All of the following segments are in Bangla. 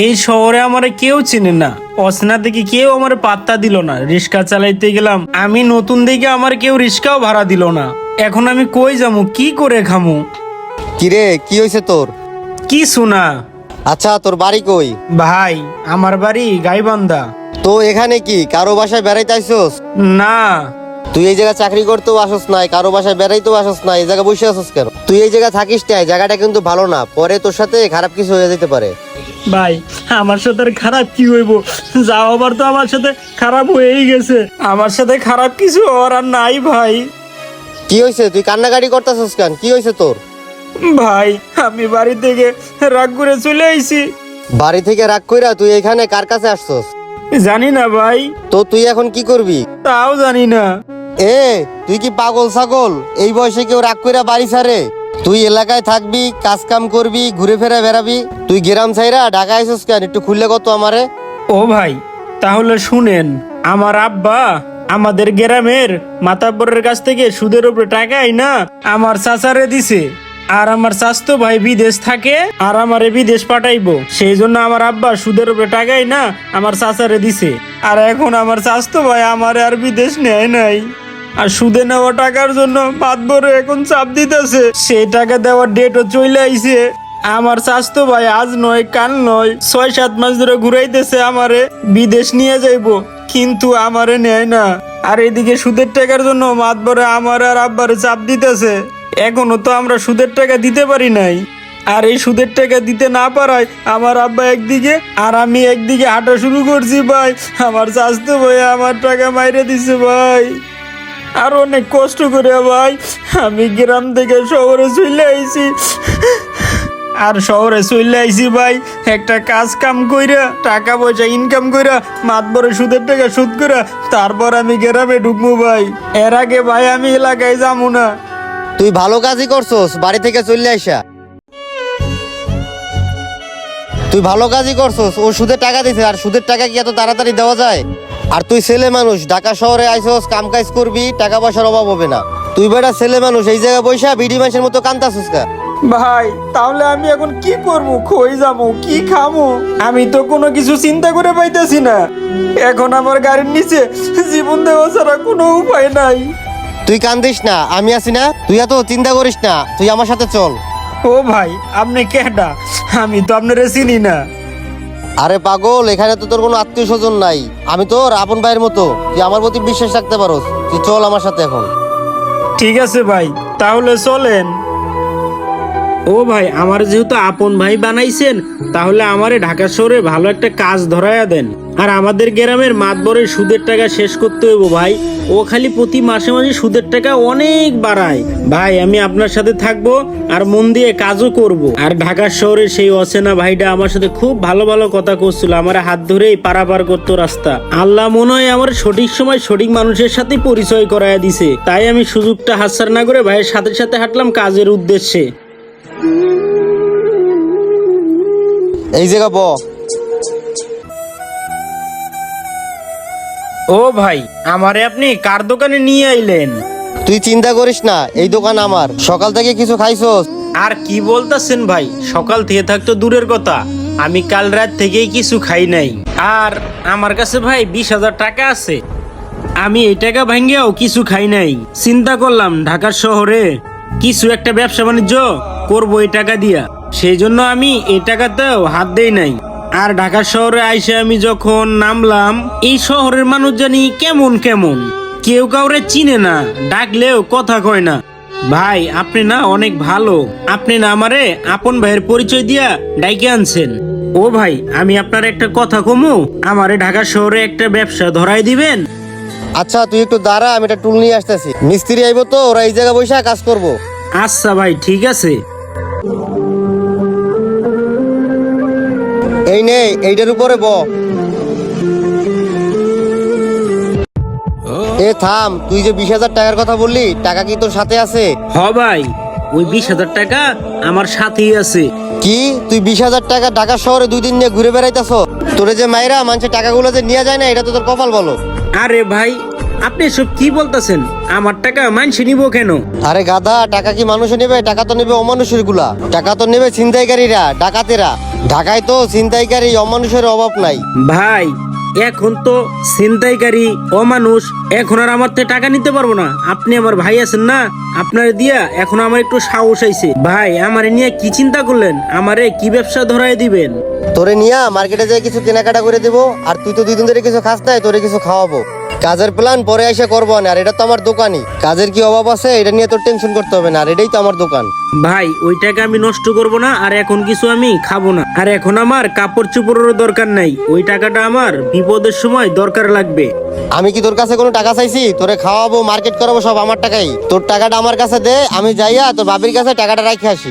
এই শহরে আমার কেউ চিনে না, অচেনা থেকে কেউ আমার পাত্তা দিল না। রিক্সা চালাইতে গেলাম, আমি নতুন দিকে আমার কেউ রিক্সাও ভাড়া দিল না। এখন আমি কই যামু, কি করে খামু? কিরে, কি হয়েছে তোর? কি শোনা আচ্ছা, তোর বাড়ি কই? ভাই, আমার বাড়ি গাইবান্ধা। তো এখানে কি কারো বাসায় বেড়াইতে আইসোস? না তুই এই জায়গায় চাকরি করতেও আসস নাই, কারো বাসায় বেড়াইতেও আসস না, এই জায়গায় বসে আসস কেন? তুই এই জায়গায় থাকিস না, জায়গাটা কিন্তু ভালো না, পরে তোর সাথে খারাপ কিছু হয়ে যেতে পারে। ভাই, আমার সাথে আর খারাপ কি হইব? যা হবার তো আমার সাথে খারাপ হয়েই গেছে। আমার সাথে খারাপ কিছু হওয়ার আর নাই ভাই। কি হয়েছে? তুই কান্নাকাটি করতেছস কেন? কি হয়েছে তোর? ভাই, আমি বাড়ি থেকে রাগ করে চলে আইছি। বাড়ি থেকে রাগ কইরা তুই এখানে কার কাছে আসছস? জানি না ভাই, তো তুই এখন কি করবি? তাও জানি না। এ, তুই কি পাগল ছাগল? এই বয়সে কেউ রাগ কইরা বাড়ি ছাড়ে? তুই এলাকায় থাকবি, কাজ কাম করবি, ঘুরে ফেরা বেড়াবি। তুই গ্রাম ছাইরা ঢাকা আইসস কেন? একটু খুললে কত আমারে। ও ভাই, তাহলে শুনেন, আমার আব্বা আমাদের গ্রামের মাতাব্বরের কাছ থেকে সুদের উপরে টাকা আইনা আমার চাচারে দিছে। আর আমার চাচতো ভাই বিদেশ থাকে, আর আমারে বিদেশ পাঠাইবো, সেই জন্য আমার আব্বা সুদের উপরে টাকা আইনা আমার চাচারে দিছে। আর এখন আমার চাচতো ভাই আমারে আর বিদেশ নেয় নাই, আর সুদে নেওয়া টাকার জন্য মাতবরে এখন চাপ দিতেছে। সেই টাকা দেওয়ার ডেটও চলে আইছে। আমার চাচতো ভাই আজ নয় কাল নয় 6-7 মাস ধরে ঘুরাইতেছে আমারে বিদেশ নিয়ে যাইবো, কিন্তু আমারে নেয় না। আর এদিকে সুদের টাকার জন্য মাতবরে আমার আর আব্বারে চাপ দিতেছে। এখনো তো আমরা সুদের টাকা দিতে পারি নাই। আর এই সুদের টাকা দিতে না পারায় আমার আব্বা একদিকে আর আমি একদিকে হাঁটা শুরু করছি ভাই। আমার চাচতো ভাই আমার টাকা মাইরে দিছে ভাই। আর অনেক কষ্ট করে ভাই আমি গ্রাম থেকে শহরে চলে আইছি। আর শহরে চলে আইছি ভাই একটা কাজ কাম কইরা, টাকা পয়সা ইনকাম কইরা, মাতবরে সুদের টাকা সুদ কইরা, তারপর আমি গ্রামে ঢুকবো ভাই। এর আগে ভাই আমি এলাকায় যাবো না। তুই ভালো কাজই করছস বাড়ি থেকে চলে আইসা। তুই ভালো কাজই করছস। ও সুদের টাকা দিছে, আর সুদের টাকা কি এত তাড়াতাড়ি দেওয়া যায়? আর তুই ছেলে মানুষ, ঢাকা শহরে আইসস, কাম কাজ করবি, টাকা পয়সার অভাব হবে না। তুই বেটা ছেলে মানুষ, এই জায়গায় বইসা বিডি মানুষের মতো কান্তাছিস কা? ভাই, তাহলে আমি এখন কি করবো, কই যাবো, কি খামো? আমি তো কোনো কিছু চিন্তা করে পাইতেছি না। এখন আমার গাড়ির নিচে জীবন দেওয়া ছাড়া কোনো উপায় নাই। তুই কান্দিস না, আমি আছি না। তুই এত চিন্তা করিস না, তুই আমার সাথে চল। ও ভাই, আপনি কেডা? আমি তো আপনারে চিনি না। আরে পাগল, এখানে তো তোর কোনো আত্মীয় স্বজন নাই, আমি তোর আপন ভাইয়ের মতো। তুই আমার প্রতি বিশ্বাস রাখতে পারোস। তুই চল আমার সাথে এখন। ঠিক আছে ভাই, তাহলে চলেন। ও ভাই, আমার যেহেতু আপন ভাই বানাইছেন, তাহলে আমারে ঢাকা শহরে ভালো একটা কাজ ধরাইয়া দেন। আর আমাদের গ্রামের মাতবরের সুদের টাকা শেষ করতে হইব ভাই। ও খালি প্রতি মাসে মাসে সুদের টাকা অনেক বাড়ায়। ভাই, আমি আপনার সাথে থাকবো আর মন দিয়ে কাজও করব। আর ঢাকা শহরে সেই অচেনা ভাইটা আমার সাথে খুব ভালো ভালো কথা করছিল, আমার হাত ধরেই পারাপার করতো রাস্তা। আল্লাহ মনে হয় আমার সঠিক সময় সঠিক মানুষের সাথে পরিচয় করাইয়া দিছে। তাই আমি সুযোগটা হাতছাড়া না করে ভাইয়ের সাথে সাথে হাঁটলাম কাজের উদ্দেশ্যে। এই জায়গা ব। ও ভাই, আমারে আপনি কার দোকানে নিয়ে আইলেন? তুই চিন্তা করিস না, এই দোকান আমার। সকাল থেকে কিছু খাইছস? আর কি বলতাছেন ভাই, সকাল থেকে থাকতো দূরের কথা, আমি কাল রাত থেকেই কিছু খাই নাই। আর আমার কাছে ভাই 20,000 টাকা আছে, আমি এই টাকা ভাঙ্গিয়াও কিছু খাই নাই। চিন্তা করলাম ঢাকার শহরে কিছু একটা ব্যবসা বাণিজ্য করবো এই টাকা দিয়া, সেই জন্য আমি এই টাকাতেও হাত দেই নাই। আর ঢাকার শহরে আইসে আমি যখন নামলাম, এই শহরের মানুষ জানি কেমন কেমন, কেউ কাউরে চিনে না, ডাকলেও কথা কয় না। ভাই, আপনি না অনেক ভালো, আপনি না আমারে আপন ভাইয়ের পরিচয় দিয়া ডাইকে আনছেন। ও ভাই, আমি আপনার একটা কথা কমু, আমারে ঢাকা শহরে একটা ব্যবসা ধরাই দিবেন? আচ্ছা, তুই একটু দাঁড়া, আমি একটা টুল নিয়ে আসতেছি। মিস্ত্রি আইবো তো, ওরা এই জায়গায় বসে কাজ করবো। আচ্ছা ভাই, ঠিক আছে। এই নে, এইটার উপরে ব। এ থাম, তুই যে 20,000 টাকার কথা বললি, টাকা কি তোর সাথে আছে? হ ভাই, ওই 20,000 টাকা আমার সাথেই আছে। কি, তুই 20,000 টাকা ঢাকা শহরে 2 দিন নিয়ে ঘুরে বেড়াইতেছ? তোরে যে মাইরা মানুষের টাকাগুলো যে নিয়ে যায় না, এটা তো তোর কপাল বলো। আরে ভাই, আপনি এসব কি বলতেছেন? আমার টাকা মানসি নিব কেন? আরে গাধা, টাকা কি মানুষে নেবে? টাকা তো নেবে অমানুষের গুলা। টাকা তো নেবে ছিনতাইকারীরা, ডাকাতেরা। ঢাকায় তো ছিনতাইকারী অমানুষের অভাব নাই। ভাই এখন তো ছিনতাইকারী অমানুষ, এখন আর আমার থেকে টাকা নিতে পারবো না। আপনি আমার ভাই আছেন না, আপনারে দিয়া এখন আমার একটু সাহস আইছে। ভাই আমারে নিয়ে কি চিন্তা করলেন? আমারে কি ব্যবসা ধরায় দিবেন? তোরে নিয়া মার্কেটে যাই কিছু কেনাকাটা করে দেবো, আর তুই তো 2 দিন ধরে কিছু খাস নাই, তোরে কিছু খাওয়াবো। কাজের প্ল্যান পরে এসে করবো না, আর এটা তো আমার দোকানই। কাজের কি অভাব আছে এটা নিয়ে তোর টেনশন করতে হবে না, আর এটাই তো আমার দোকান। ভাই ওই টাকা আমি নষ্ট করব না, আর এখন কিছু আমি খাবো না, আর এখন আমার কাপড় চোপড়েরও দরকার নাই। ওই টাকাটা আমার বিপদের সময় দরকার লাগবে। আমি কি তোর কাছে কোনো টাকা চাইছি? তোরে খাওয়াবো, মার্কেট করাবো, সব আমার টাকাই। তোর টাকাটা আমার কাছে দে, আমি যাইয়া তোর বাবির কাছে টাকাটা রাখে আসি।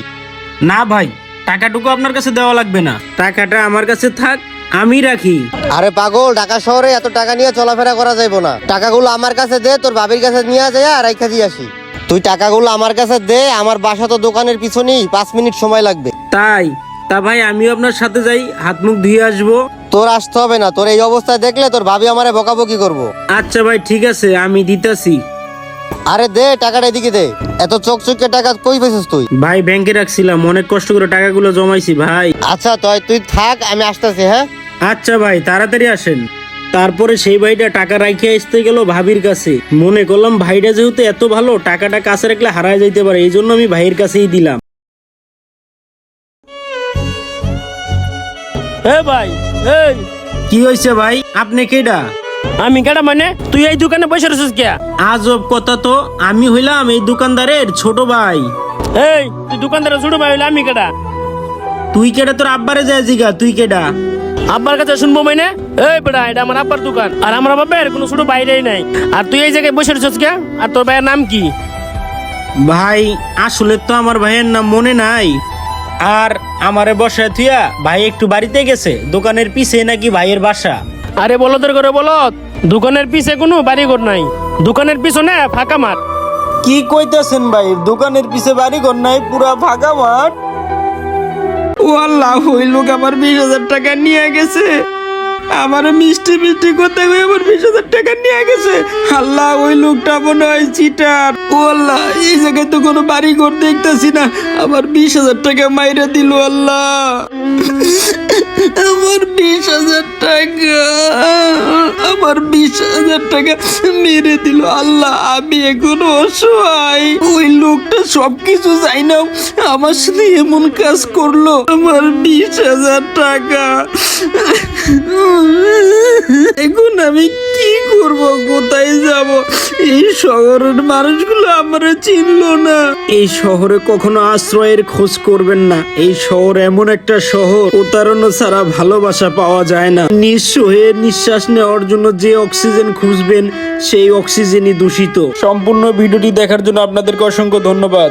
না ভাই, টাকাটুকু আপনার কাছে দেওয়া লাগবে না, টাকাটা আমার কাছে থাক, আমি রাখি। আরে পাগল, ঢাকা শহরে এত টাকা নিয়ে চলাফেরা করা যাইবো না। টাকাগুলো আমার কাছে দে, তোর বাবির কাছে নিয়ে যাইয়া রাইখা দিয়ে আসি। তুই টাকাগুলো আমার কাছে দে, আমার বাসা তো দোকানের পিছনেই, 5 মিনিট সময় লাগবে। তাই? তা ভাই আমিও আপনার সাথে যাই, হাত মুখ ধুয়ে আসবো। তোর আসতে হবে না, তোর এই অবস্থায় দেখলে তোর ভাবি আমারে বকাবকি করবো। আচ্ছা ভাই ঠিক আছে, আমি দিতেছি। আরে দে টাকাটা, এদিকে দে। এত চকচকে টাকা কই পেয়েছিস তুই? ভাই ব্যাংকে রাখছিলাম, অনেক কষ্ট করে টাকাগুলো জমাইছি ভাই। আচ্ছা তুই থাক, আমি আসতেছি। হ্যাঁ আচ্ছা ভাই তাড়াতাড়ি আসেন। তারপরে সেই ভাইটা টাকা রাখিয়ে আসতে গেল ভাবির কাছে। মনে করলাম ভাইটা যেহেতু এত ভালো, টাকাটা কাছে রাখলে হারায় যাইতে পারে, এই জন্য আমি ভাইয়ের কাছেই দিলাম। ভাই এই কি হয়েছে ভাই? আপনি কেডা? আমি কেডা মানে? তুই এই দোকানে বসে রয়েছিস কে? আজব কথা তো, আমি হইলাম এই দোকানদারের ছোট ভাই। এই তুই দোকানদারের ছোট ভাই হইলে আমি কেডা? তুই কেডা? তোর আব্বারে যায় জিগা, তুই কেডা? আব্বার কাছে শুনবো মানে? এই বেটা, এটা আমার আব্বার দোকান, আর আমার বাবার কোনো ছোট বাইরেই নাই। আর তুই এই জায়গায় বসে রয়েছিস কে? আর তোর ভাইয়ের নাম কি? ভাই আসলে তো আমার ভাইয়ের নাম মনে নাই, আর আমারে বসায় থুয়া ভাই একটু বাড়িতে গেছে, দোকানের পিছে নাকি ভাইয়ের বাসা। আরে বলদের করে বলত, দোকানের পিছে কোনো বাড়িঘর নাই, দোকানের পিছনে ফাঁকা মাঠ। কি কইতাছেন ভাই? দোকানের পিছে বাড়ি ঘর নাই, পুরা ফাঁকা মাঠ? ও আল্লাহ, ওই লোক আমার 20,000 টাকা নিয়ে গেছে। আমার মিষ্টি মিষ্টি করতে গিয়ে আমার 20,000 টাকা নিয়ে গেছে। আল্লাহ, ওই লোকটা মনে হয় চিটার। ও আল্লাহ, এই জায়গায় তো কোনো বাড়ি ঘর দেখতেছি না, আমার 20,000 টাকা মাইরা দিল। আল্লাহ, আমার 20,000 টাকা, আমার 20,000 টাকা মেরে দিল। আল্লাহ, আমি এখন অসহায়। ওই লোকটা সবকিছু চাই না, আমার সাথে এমন কাজ করলো। আমার 20,000 টাকা, এখন আমি কি করব? কোথায় যাব? এই শহরের মানুষগুলো আমার চিনলো না। এই শহরে কখনো আশ্রয়ের খোঁজ করবেন না। এই শহর এমন একটা শহর, প্রতারণা ছাড়া ভালোবাসা পাওয়া যায় না। নিঃস্ব হয়ে নিঃশ্বাস নেওয়ার জন্য যে অক্সিজেন খুঁজবেন, সেই অক্সিজেনই দূষিত। সম্পূর্ণ ভিডিওটি দেখার জন্য আপনাদেরকে অসংখ্য ধন্যবাদ।